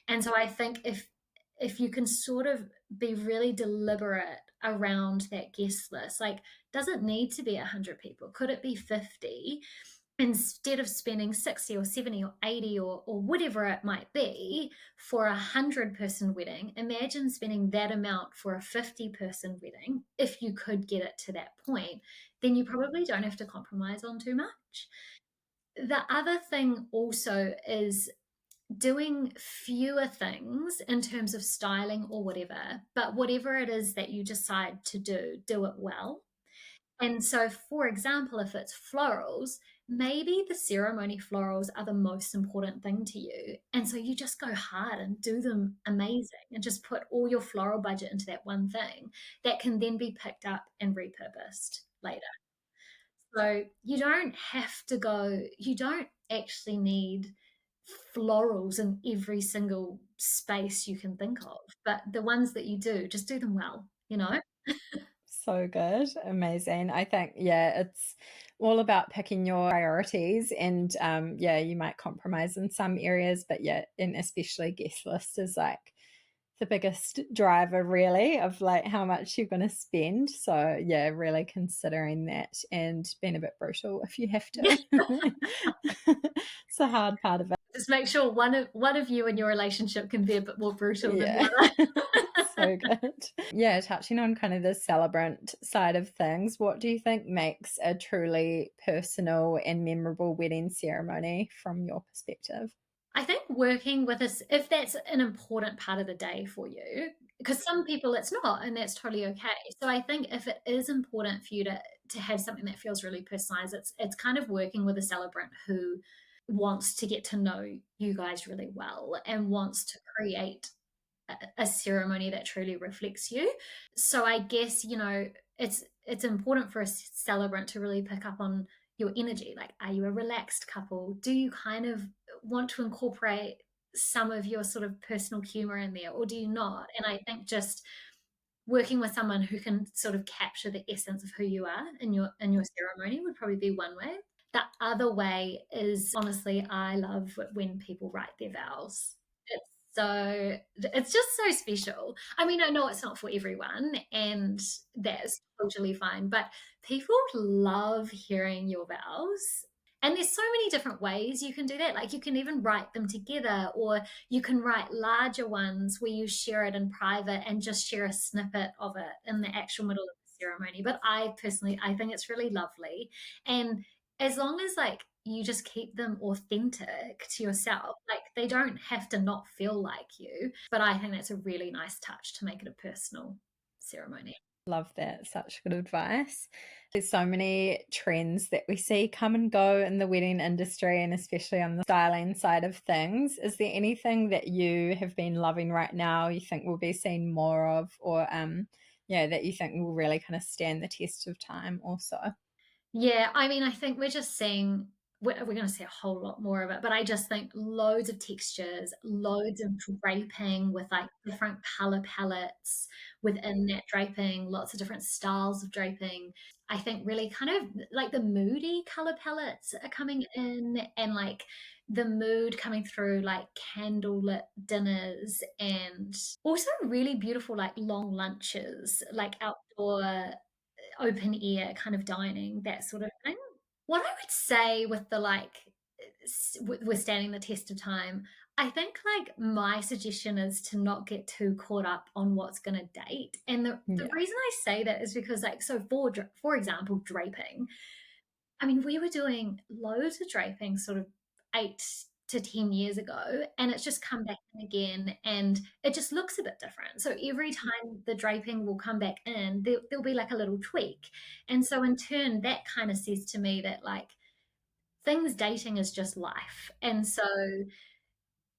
And so I think if you can sort of be really deliberate around that guest list, like, does it need to be 100 people? Could it be 50? Instead of spending 60 or 70 or 80 or whatever it might be for 100-person wedding, imagine spending that amount for a 50-person wedding. If you could get it to that point, then you probably don't have to compromise on too much. The other thing also is doing fewer things in terms of styling or whatever, but whatever it is that you decide to do, do it well. And so, for example, if it's florals, maybe the ceremony florals are the most important thing to you. And so you just go hard and do them amazing and just put all your floral budget into that one thing that can then be picked up and repurposed later. So you don't actually need florals in every single space you can think of, but the ones that you do, just do them well, you know? So good. Amazing. I think, yeah, it's all about picking your priorities and yeah, you might compromise in some areas, but yeah, and especially guest list is like the biggest driver really of like how much you're going to spend. So yeah, really considering that and being a bit brutal if you have to. It's the hard part of it. Just make sure one of you in your relationship can be a bit more brutal than Yeah. the other. So good. Yeah, touching on kind of the celebrant side of things, what do you think makes a truly personal and memorable wedding ceremony from your perspective? I think working with us, if that's an important part of the day for you, because some people it's not, and that's totally okay. So I think if it is important for you to have something that feels really personalized, it's kind of working with a celebrant who wants to get to know you guys really well and wants to create a ceremony that truly reflects you. So I guess, it's important for a celebrant to really pick up on your energy. Like, are you a relaxed couple? Do you kind of want to incorporate some of your sort of personal humor in there, or do you not? And I think just working with someone who can sort of capture the essence of who you are in your ceremony would probably be one way. The other way is, honestly, I love when people write their vows. It's just so special. I mean, I know it's not for everyone, and that's totally fine, but people love hearing your vows. And there's so many different ways you can do that. Like, you can even write them together, or you can write larger ones where you share it in private and just share a snippet of it in the actual middle of the ceremony. But I think it's really lovely. And as long as like you just keep them authentic to yourself, like they don't have to not feel like you. But I think that's a really nice touch to make it a personal ceremony. Love that. Such good advice. There's so many trends that we see come and go in the wedding industry and especially on the styling side of things. Is there anything that you have been loving right now you think we'll be seeing more of or yeah, that you think will really kind of stand the test of time also? Yeah, I mean, I think we're going to see a whole lot more of it, but I just think loads of textures, loads of draping with like different color palettes within that draping, lots of different styles of draping. I think really kind of like the moody color palettes are coming in, and like the mood coming through like candlelit dinners, and also really beautiful like long lunches, like outdoor open air kind of dining, that sort of thing. What I would say with the withstanding the test of time, I think like my suggestion is to not get too caught up on what's going to date. And the Yeah. reason I say that is because, like, so for example, draping. I mean, we were doing loads of draping sort of 8 to 10 years ago, and it's just come back in again, and it just looks a bit different. So every time the draping will come back in, there'll be like a little tweak. And so in turn, that kind of says to me that like things dating is just life. And so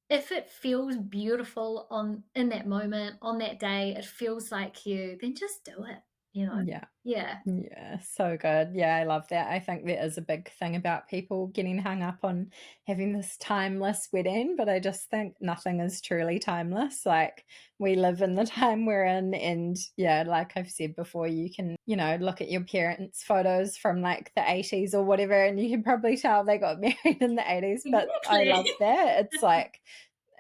if it feels beautiful on in that moment, on that day, it feels like you, then just do it, you know? Yeah. Yeah. Yeah, so good. Yeah, I love that. I think there is a big thing about people getting hung up on having this timeless wedding, but I just think nothing is truly timeless. Like, we live in the time we're in, and yeah, like I've said before, you can, look at your parents' photos from like the 80s or whatever, and you can probably tell they got married in the 80s, but I Exactly. love that. It's like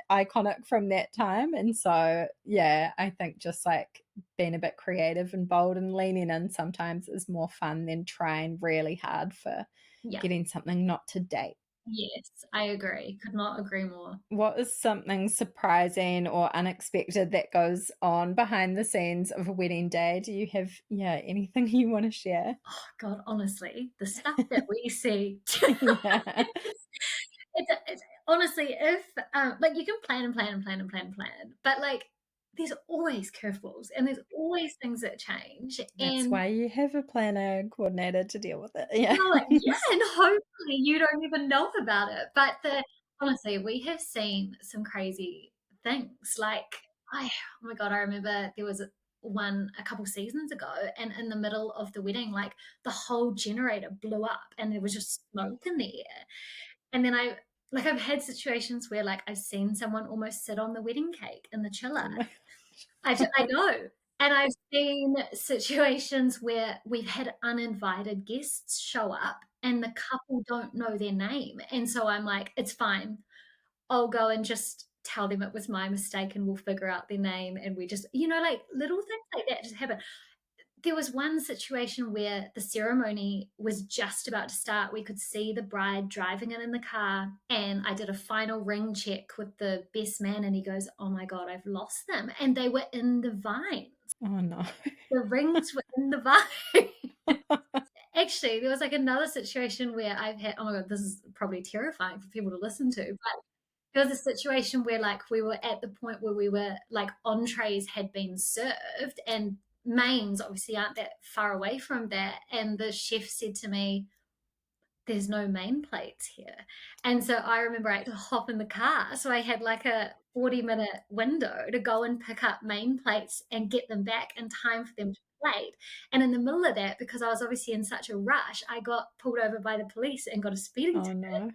iconic from that time. And so, yeah, I think just like being a bit creative and bold and leaning in sometimes is more fun than trying really hard for Yeah. getting something not to date. Yes, I agree. Could not agree more. What is something surprising or unexpected that goes on behind the scenes of a wedding day? Do you have, yeah, anything you want to share? Oh God, honestly, the stuff that we see. Yeah. It's honestly, if like you can plan and plan and plan and plan and plan, but like there's always curveballs and there's always things that change. That's And why you have a planner coordinator to deal with it. Yeah. well, yeah, and hopefully you don't even know about it. But honestly, we have seen some crazy things. Like, oh my God, I remember there was one a couple seasons ago, and in the middle of the wedding, like the whole generator blew up and there was just smoke in the air. And then I've had situations where like I've seen someone almost sit on the wedding cake in the chiller. Oh my I know. And I've seen situations where we've had uninvited guests show up and the couple don't know their name. And so I'm like, it's fine. I'll go and just tell them it was my mistake and we'll figure out their name. And we just, like little things like that just happen. There was one situation where the ceremony was just about to start. We could see the bride driving in the car, and I did a final ring check with the best man, and he goes, "Oh my God, I've lost them." And they were in the vines. Oh no. The rings were in the vine. Actually, there was like another situation where I've had, oh my God, this is probably terrifying for people to listen to, but there was a situation where like we were at the point where we were like entrees had been served and mains obviously aren't that far away from that. And the chef said to me, there's no main plates here. And so I remember I had to hop in the car. So I had like a 40-minute window to go and pick up main plates and get them back in time for them to plate. And in the middle of that, because I was obviously in such a rush, I got pulled over by the police and got a speeding Oh ticket. no.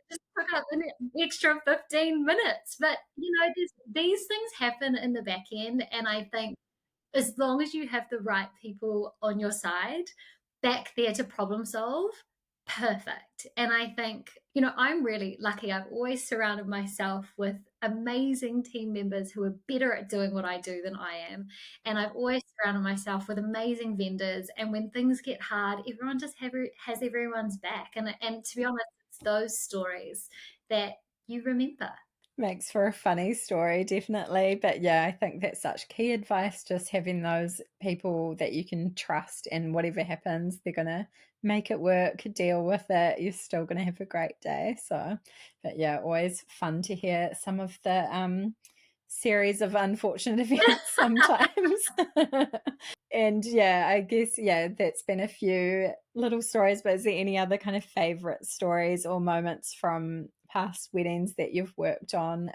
Just took up an extra 15 minutes. But, these things happen in the back end. And I think as long as you have the right people on your side back there to problem solve, perfect. And I think, I'm really lucky. I've always surrounded myself with amazing team members who are better at doing what I do than I am. And I've always surrounded myself with amazing vendors. And when things get hard, everyone just has everyone's back. And to be honest, it's those stories that you remember. Makes for a funny story, definitely. But yeah, I think that's such key advice, just having those people that you can trust, and whatever happens, they're going to make it work, deal with it. You're still going to have a great day. So, but yeah, always fun to hear some of the series of unfortunate events sometimes. And yeah, I guess, yeah, that's been a few little stories, but is there any other kind of favorite stories or moments from past weddings that you've worked on?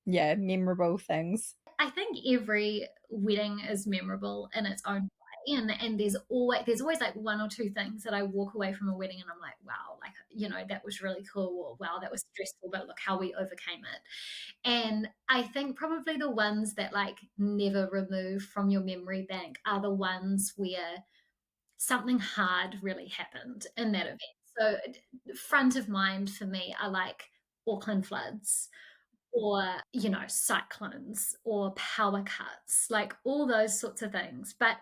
Yeah, memorable things. I think every wedding is memorable in its own way, and there's always like one or two things that I walk away from a wedding and I'm like, wow, like that was really cool, or wow, that was stressful, but look how we overcame it. And I think probably the ones that like never remove from your memory bank are the ones where something hard really happened in that event. So front of mind for me are like Auckland floods or cyclones or power cuts, like all those sorts of things. But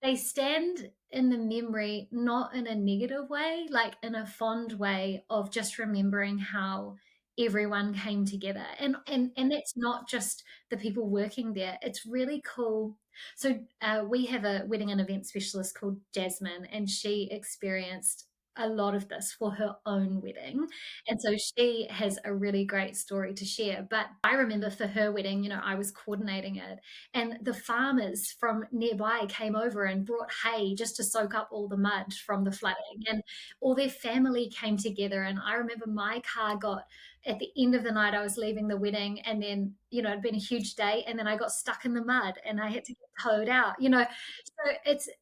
they stand in the memory, not in a negative way, like in a fond way of just remembering how everyone came together. And that's not just the people working there. It's really cool. So we have a wedding and event specialist called Jasmine, and she experienced a lot of this for her own wedding. And so she has a really great story to share. But I remember for her wedding, I was coordinating it, and the farmers from nearby came over and brought hay just to soak up all the mud from the flooding. And all their family came together. And I remember my car got, at the end of the night, I was leaving the wedding, and then, it'd been a huge day. And then I got stuck in the mud and I had to get towed out. So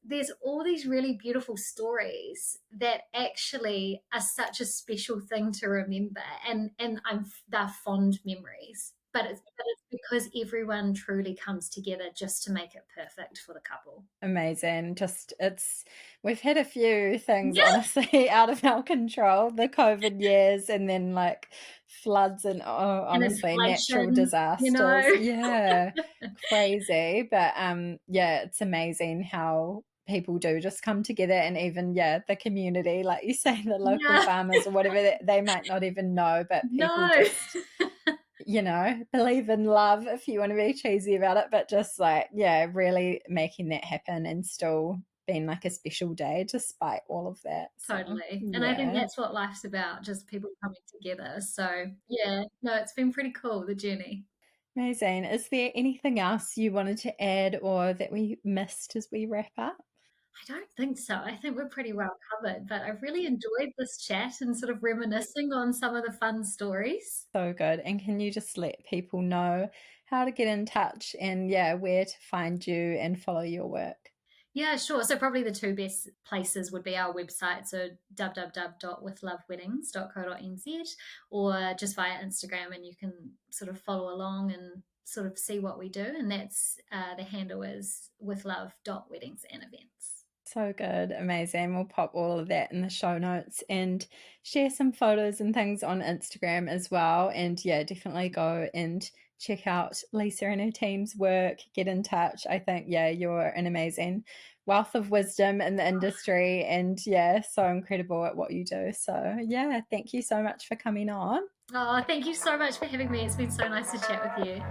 there's all these really beautiful stories that actually are such a special thing to remember. And they're fond memories. But it's because everyone truly comes together just to make it perfect for the couple. Amazing. We've had a few things, Yeah. honestly, out of our control, the COVID years, and then like floods and, And honestly, natural inflation, disasters. Yeah, crazy. But yeah, it's amazing how people do just come together, and even, yeah, the community, like you say, the local Yeah. farmers or whatever, they might not even know, but people No. just believe in love, if you want to be cheesy about it, but just like, yeah, really making that happen and still being like a special day despite all of that. So, Totally. And I think yeah, that's what life's about, just people coming together. So, yeah, no, it's been pretty cool, the journey. amazing. Is there anything else you wanted to add or that we missed as we wrap up? I don't think so. I think we're pretty well covered, but I've really enjoyed this chat and sort of reminiscing on some of the fun stories. So good. And can you just let people know how to get in touch and, yeah, where to find you and follow your work? Yeah, sure. So probably the two best places would be our website, so www.withloveweddings.co.nz, or just via Instagram, and you can sort of follow along and sort of see what we do. And that's the handle is withlove.weddings and events. So good. Amazing. We'll pop all of that in the show notes and share some photos and things on Instagram as well. And yeah, definitely go and check out Lisa and her team's work. Get in touch. I think, yeah, you're an amazing wealth of wisdom in the industry, and yeah, so incredible at what you do. So yeah, thank you so much for coming on. Oh, thank you so much for having me. It's been so nice to chat with you.